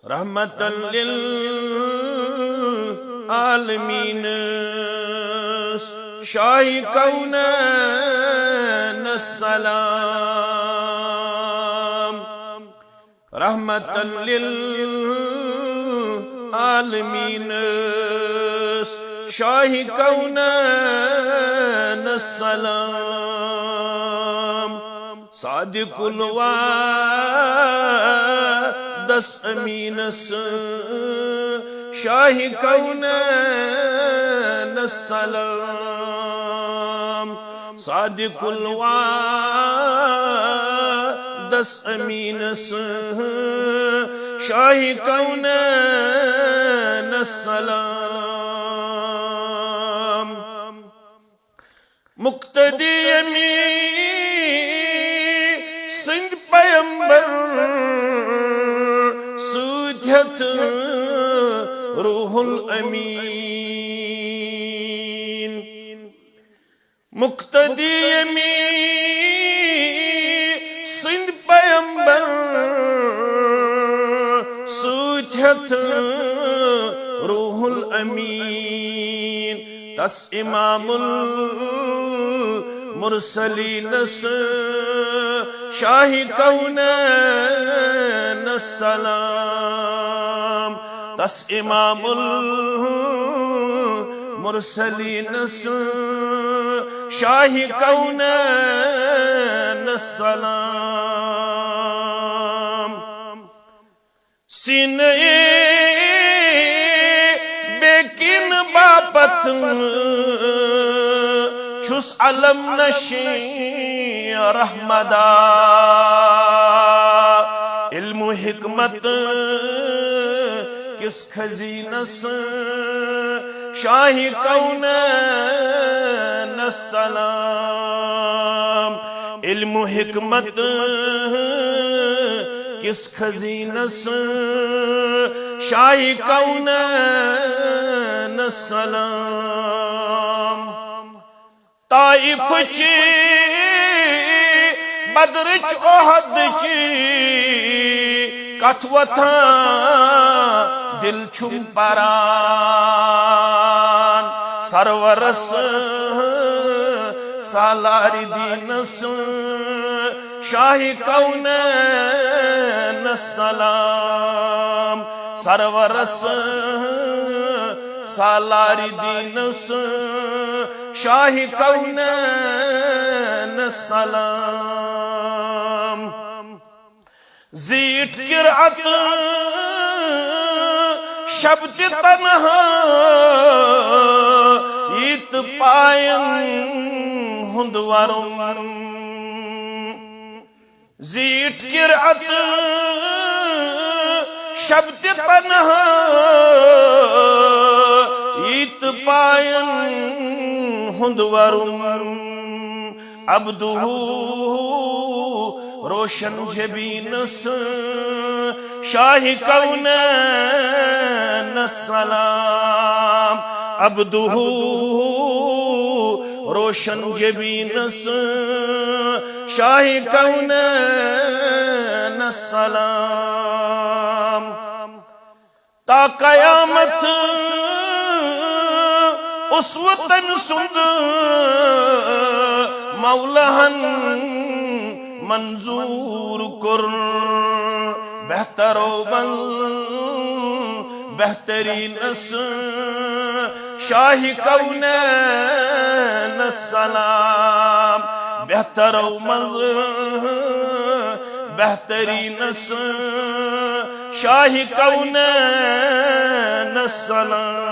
रहमतन लिल आलमीन शाही कौनैन सलाम। रहमतन लिल आलमीन शाही कौनैन सलाम। सादिकुल वादस अमीनस शाही कौनैन सलाम। सादिकुल वादस अमीनस शाही कौनैन सलाम। मुक्तदी सिंध पैगंबर सूध्यत रूहुल अमीन। मुक्तदी सिंध पैगंबर सूध्यत रूहुल अमीन। तस इमामुल मुरसलीन शाही कौनैन सलाम। तस इमामुल मुरसलीन शाही कौनैन सलाम। सीने बेकिन बापत छुस अलम नशी रहमदा। इल्मु हिकमत किस खजीनस शाही कौनैन सलाम। इल्मु हिकमत किस खजीनस शाही कौनैन सलाम। ताइफ ची बदर ओहद ची कथवथा दिल छुम परान। सरवरस सालारी दीनस शाही कौनैन सलाम। सरवरस सालारी दीनस शाही कौनैन सलाम। जीट किरात शब्द तन्हा इत पायन हुंदवरुम। जीट किरात शब्द तन्हा इत पायन हुंदवरुम। अब्दुहु रोशन जबीनस शाही कौनैन सलाम। अब्दुहु रोशन जबीनस शाही कौनैन सलाम। ता कयामत उसवतन सुंद मौलहन मंजूर कुर। बेहतरो बल बेहतरीनस शाही कौनैन सलाम। बेहतरो मज बेहतरीनस शाही कौनैन सलाम।